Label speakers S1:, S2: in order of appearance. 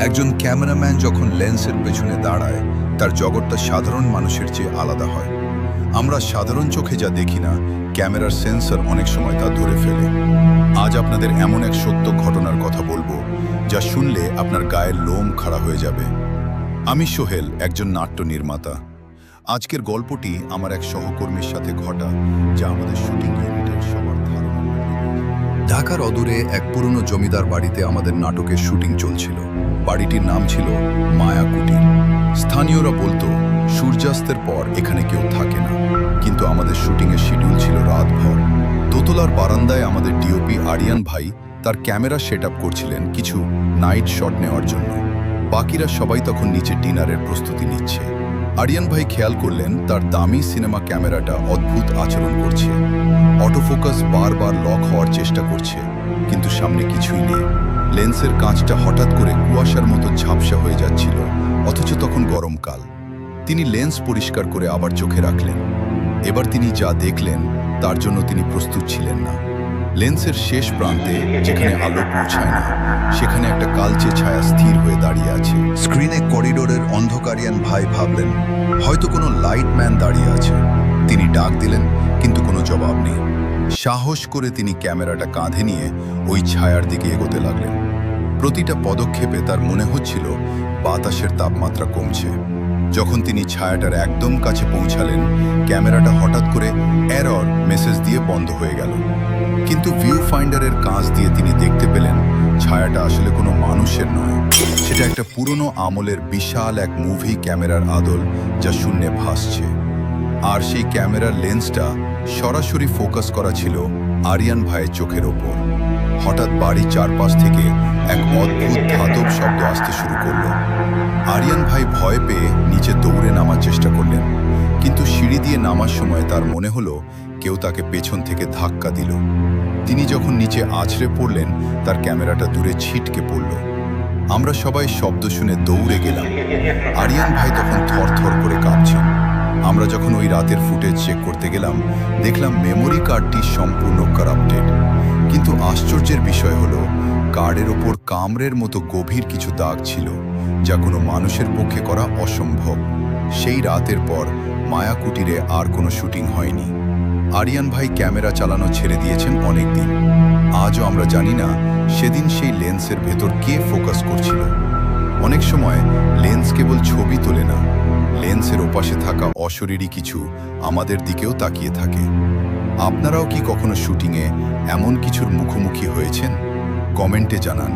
S1: একজন ক্যামেরাম্যান যখন লেন্সের পেছনে দাঁড়ায় তার জগৎটা সাধারণ মানুষের চেয়ে আলাদা হয়। আমরা সাধারণ চোখে যা দেখি না, ক্যামেরার সেন্সর অনেক সময় তা ধরে ফেলে। আজ আপনাদের এমন এক সত্য ঘটনার কথা বলবো যা শুনলে আপনার গায়ের লোম খাড়া হয়ে যাবে। আমি সোহেল, একজন নাট্য নির্মাতা। আজকের গল্পটি আমার এক সহকর্মীর সাথে ঘটা, যা আমাদের শুটিং ইউনিটের সবার ধারণা। ঢাকার অদূরে এক পুরনো জমিদার বাড়িতে আমাদের নাটকের শুটিং চলছিল। বাড়িটির নাম ছিল মায়া কুটির। স্থানীয়রা বলতো সূর্যাস্তের পর এখানে কেউ থাকে না, কিন্তু আমাদের শুটিংয়ের শিডিউল ছিল রাতভর। দোতলার বারান্দায় আমাদের ডিওপি আরিয়ান ভাই তার ক্যামেরা সেট আপ করছিলেন কিছু নাইট শট নেওয়ার জন্য। বাকিরা সবাই তখন নিচে ডিনারের প্রস্তুতি নিচ্ছে। আরিয়ান ভাই খেয়াল করলেন তার দামি সিনেমা ক্যামেরাটা অদ্ভুত আচরণ করছে। অটোফোকাস বারবার লক হওয়ার চেষ্টা করছে, কিন্তু সামনে কিছুই নেই। লেন্সের কাঁচটা হঠাৎ করে কুয়াশার মতো ঝাপসা হয়ে যাচ্ছিল, অথচ তখন গরমকাল। তিনি লেন্স পরিষ্কার করে আবার চোখে রাখলেন। এবার তিনি যা দেখলেন তার জন্য তিনি প্রস্তুত ছিলেন না। লেন্সের শেষ প্রান্তে, যেখানে আলো পৌঁছায় না, সেখানে একটা কালচে ছায়া স্থির হয়ে দাঁড়িয়ে আছে। স্ক্রিনে করিডোরের অন্ধকারিয়ান ভাই ভাবলেন হয়তো কোনো লাইটম্যান দাঁড়িয়ে আছে। তিনি ডাক দিলেন, কিন্তু কোনো জবাব নেই। সাহস করে তিনি ক্যামেরাটা কাঁধে নিয়ে ওই ছায়ার দিকে এগোতে লাগলেন। প্রতিটা পদক্ষেপে তার মনে হচ্ছিল বাতাসের তাপমাত্রা কমছে। যখন তিনি ছায়াটার একদম কাছে পৌঁছালেন, ক্যামেরাটা হঠাৎ করে এরর মেসেজ দিয়ে বন্ধ হয়ে গেল। কিন্তু ভিউ ফাইন্ডারের কাঁচ দিয়ে তিনি দেখতে পেলেন ছায়াটা আসলে কোনো মানুষের নয়। সেটা একটা পুরনো আমলের বিশাল এক মুভি ক্যামেরার আদল, যা শূন্যে ভাসছে। আর সেই ক্যামেরার লেন্সটা সরাসরি ফোকাস করা ছিল আরিয়ান ভাইয়ের চোখের ওপর। হঠাৎ বাড়ির চারপাশ থেকে এক অদ্ভুত ধাতব শব্দ আসতে শুরু করলো। আরিয়ান ভাই ভয় পেয়ে নিচে দৌড়ে নামার চেষ্টা করলেন, কিন্তু সিঁড়ি দিয়ে নামার সময় তার মনে হলো কেউ তাকে পেছন থেকে ধাক্কা দিল। তিনি যখন নিচে আছড়ে পড়লেন, তার ক্যামেরাটা দূরে ছিটকে পড়ল। আমরা সবাই শব্দ শুনে দৌড়ে গেলাম। আরিয়ান ভাই তখন থরথর করে কাঁপছেন। আমরা যখন ওই রাতের ফুটেজ চেক করতে গেলাম, দেখলাম মেমোরি কার্ডটি সম্পূর্ণ কারাপ্টেড। কিন্তু আশ্চর্যের বিষয় হলো কার্ডের ওপর কামড়ের মতো গভীর কিছু দাগ ছিল, যা কোনো মানুষের পক্ষে করা অসম্ভব। সেই রাতের পর মায়া কুটিরে আর কোনো শুটিং হয়নি। আরিয়ান ভাই ক্যামেরা চালানো ছেড়ে দিয়েছেন অনেক দিন। আজও আমরা জানি না সেদিন সেই লেন্সের ভেতর কে ফোকাস করছিল। অনেক সময় লেন্স কেবল ছবি তোলে না, লেন্সের ওপাশে থাকা অশরীরী কিছু আমাদের দিকেও তাকিয়ে থাকে। আপনারাও কি কখনো শুটিংয়ে এমন কিছুর মুখোমুখি হয়েছেন? কমেন্টে জানান।